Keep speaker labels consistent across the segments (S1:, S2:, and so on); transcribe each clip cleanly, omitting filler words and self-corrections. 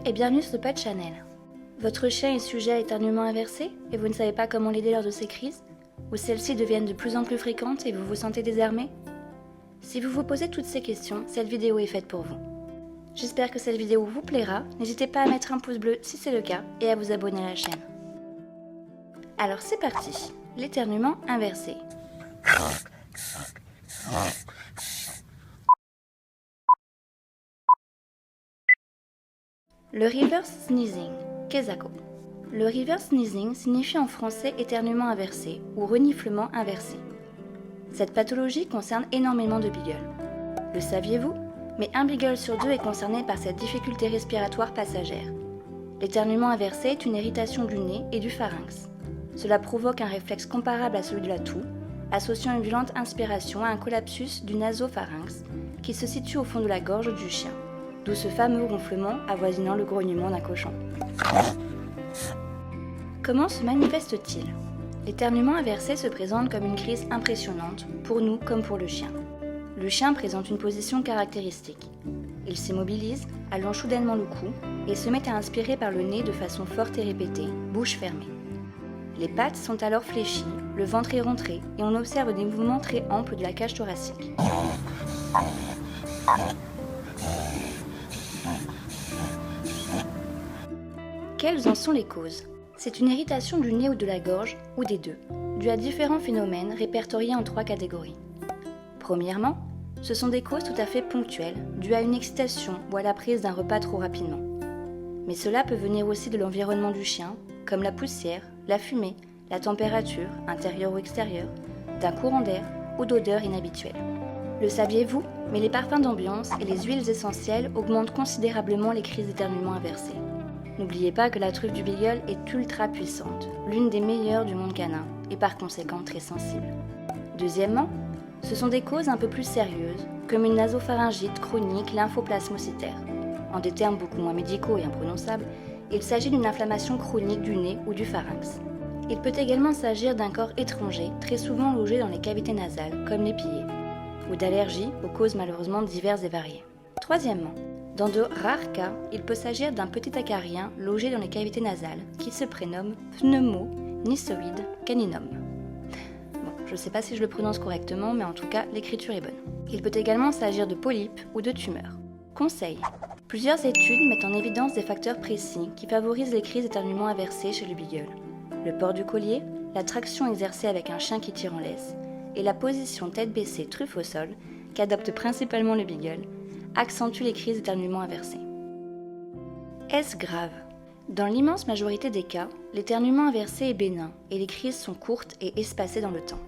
S1: et bienvenue sur le Pet Channel. Votre chien est sujet à éternuement inversé et vous ne savez pas comment l'aider lors de ces crises? Ou celles-ci deviennent de plus en plus fréquentes et vous vous sentez désarmé? Si vous vous posez toutes ces questions, cette vidéo est faite pour vous. J'espère que cette vidéo vous plaira, n'hésitez pas à mettre un pouce bleu si c'est le cas et à vous abonner à la chaîne. Alors c'est parti, l'éternuement inversé. Le reverse sneezing, Kesako. Le reverse sneezing signifie en français éternuement inversé ou reniflement inversé. Cette pathologie concerne énormément de beagles. Le saviez-vous? Mais un beagle sur deux est concerné par cette difficulté respiratoire passagère. L'éternuement inversé est une irritation du nez et du pharynx. Cela provoque un réflexe comparable à celui de la toux, associant une violente inspiration à un collapsus du nasopharynx qui se situe au fond de la gorge du chien. D'où ce fameux ronflement avoisinant le grognement d'un cochon. Comment se manifeste-t-il? L'éternuement inversé se présente comme une crise impressionnante, pour nous comme pour le chien. Le chien présente une position caractéristique. Il s'immobilise, allonge soudainement le cou et se met à inspirer par le nez de façon forte et répétée, bouche fermée. Les pattes sont alors fléchies, le ventre est rentré et on observe des mouvements très amples de la cage thoracique. Quelles en sont les causes? C'est une irritation du nez ou de la gorge, ou des deux, due à différents phénomènes répertoriés en 3 catégories. Premièrement, ce sont des causes tout à fait ponctuelles, dues à une excitation ou à la prise d'un repas trop rapidement. Mais cela peut venir aussi de l'environnement du chien, comme la poussière, la fumée, la température, intérieure ou extérieure, d'un courant d'air ou d'odeurs inhabituelles. Le saviez-vous? Mais les parfums d'ambiance et les huiles essentielles augmentent considérablement les crises d'éternuement inversées. N'oubliez pas que la truffe du beagle est ultra puissante, l'une des meilleures du monde canin, et par conséquent très sensible. Deuxièmement, ce sont des causes un peu plus sérieuses, comme une nasopharyngite chronique lymphoplasmocytaire. En des termes beaucoup moins médicaux et imprononçables, il s'agit d'une inflammation chronique du nez ou du pharynx. Il peut également s'agir d'un corps étranger, très souvent logé dans les cavités nasales, comme les pieds, ou d'allergies aux causes malheureusement diverses et variées. Troisièmement, dans de rares cas, il peut s'agir d'un petit acarien logé dans les cavités nasales qui se prénomme Pneumonisoid caninum. Bon, je ne sais pas si je le prononce correctement, mais en tout cas, l'écriture est bonne. Il peut également s'agir de polypes ou de tumeurs. Conseil. Plusieurs études mettent en évidence des facteurs précis qui favorisent les crises d'éternuement inversées chez le beagle. Le port du collier, la traction exercée avec un chien qui tire en laisse, et la position tête baissée truffe au sol, qu'adopte principalement le beagle, accentue les crises d'éternuement inversées. Est-ce grave? Dans l'immense majorité des cas, l'éternuement inversé est bénin et les crises sont courtes et espacées dans le temps.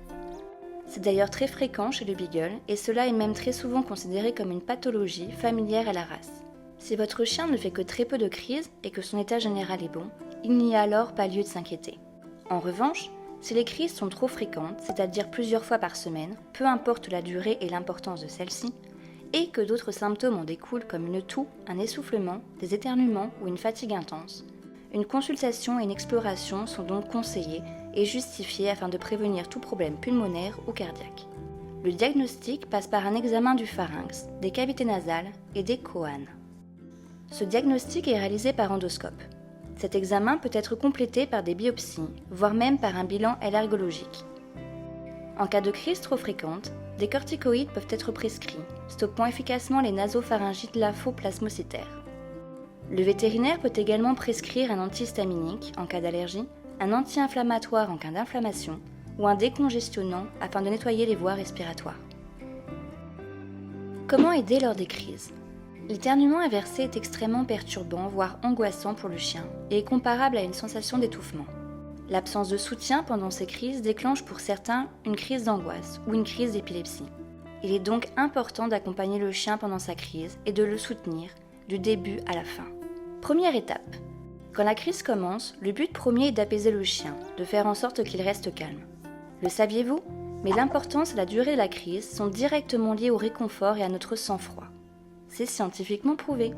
S1: C'est d'ailleurs très fréquent chez le beagle et cela est même très souvent considéré comme une pathologie familière à la race. Si votre chien ne fait que très peu de crises et que son état général est bon, il n'y a alors pas lieu de s'inquiéter. En revanche, si les crises sont trop fréquentes, c'est-à-dire plusieurs fois par semaine, peu importe la durée et l'importance de celle-ci, et que d'autres symptômes en découlent comme une toux, un essoufflement, des éternuements ou une fatigue intense, une consultation et une exploration sont donc conseillées et justifiées afin de prévenir tout problème pulmonaire ou cardiaque. Le diagnostic passe par un examen du pharynx, des cavités nasales et des choanes. Ce diagnostic est réalisé par endoscope. Cet examen peut être complété par des biopsies, voire même par un bilan allergologique. En cas de crise trop fréquente, des corticoïdes peuvent être prescrits, stoppant efficacement les nasopharyngites lymphoplasmocytaires. Le vétérinaire peut également prescrire un antihistaminique en cas d'allergie, un anti-inflammatoire en cas d'inflammation ou un décongestionnant afin de nettoyer les voies respiratoires. Comment aider lors des crises? L'éternuement inversé est extrêmement perturbant, voire angoissant pour le chien, et est comparable à une sensation d'étouffement. L'absence de soutien pendant ces crises déclenche pour certains une crise d'angoisse ou une crise d'épilepsie. Il est donc important d'accompagner le chien pendant sa crise et de le soutenir du début à la fin. Première étape. Quand la crise commence, le but premier est d'apaiser le chien, de faire en sorte qu'il reste calme. Le saviez-vous? Mais l'importance et la durée de la crise sont directement liées au réconfort et à notre sang-froid. C'est scientifiquement prouvé.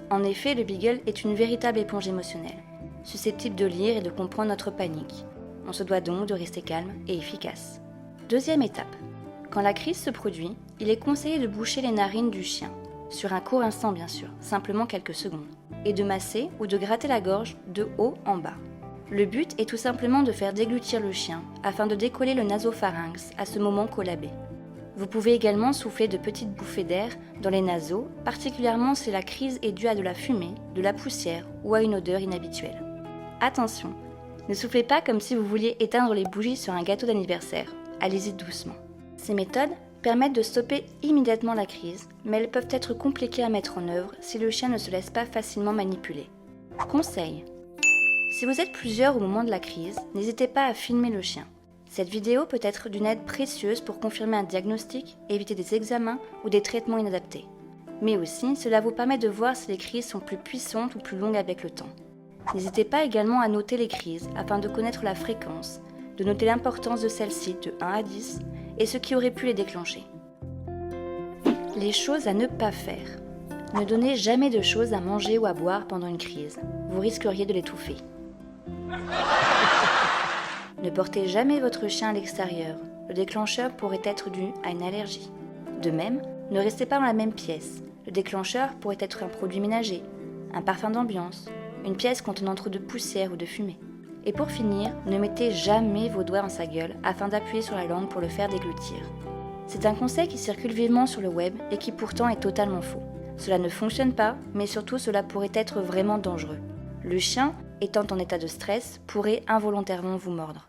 S1: En effet, le beagle est une véritable éponge émotionnelle, susceptible de lire et de comprendre notre panique. On se doit donc de rester calme et efficace. Deuxième étape. Quand la crise se produit, il est conseillé de boucher les narines du chien, sur un court instant bien sûr, simplement quelques secondes, et de masser ou de gratter la gorge de haut en bas. Le but est tout simplement de faire déglutir le chien afin de décoller le nasopharynx à ce moment collabé. Vous pouvez également souffler de petites bouffées d'air dans les naseaux, particulièrement si la crise est due à de la fumée, de la poussière ou à une odeur inhabituelle. Attention, ne soufflez pas comme si vous vouliez éteindre les bougies sur un gâteau d'anniversaire, allez-y doucement. Ces méthodes permettent de stopper immédiatement la crise, mais elles peuvent être compliquées à mettre en œuvre si le chien ne se laisse pas facilement manipuler. Conseil: si vous êtes plusieurs au moment de la crise, n'hésitez pas à filmer le chien. Cette vidéo peut être d'une aide précieuse pour confirmer un diagnostic, éviter des examens ou des traitements inadaptés. Mais aussi, cela vous permet de voir si les crises sont plus puissantes ou plus longues avec le temps. N'hésitez pas également à noter les crises afin de connaître la fréquence, de noter l'importance de celles-ci de 1 à 10 et ce qui aurait pu les déclencher. Les choses à ne pas faire. Ne donnez jamais de choses à manger ou à boire pendant une crise. Vous risqueriez de l'étouffer. Ne portez jamais votre chien à l'extérieur. Le déclencheur pourrait être dû à une allergie. De même, ne restez pas dans la même pièce. Le déclencheur pourrait être un produit ménager, un parfum d'ambiance, une pièce contenant trop de poussière ou de fumée. Et pour finir, ne mettez jamais vos doigts dans sa gueule afin d'appuyer sur la langue pour le faire déglutir. C'est un conseil qui circule vivement sur le web et qui pourtant est totalement faux. Cela ne fonctionne pas, mais surtout cela pourrait être vraiment dangereux. Le chien, étant en état de stress, pourrait involontairement vous mordre.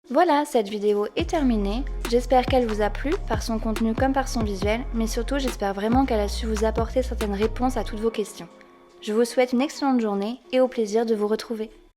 S1: Voilà, cette vidéo est terminée. J'espère qu'elle vous a plu, par son contenu comme par son visuel, mais surtout j'espère vraiment qu'elle a su vous apporter certaines réponses à toutes vos questions. Je vous souhaite une excellente journée et au plaisir de vous retrouver.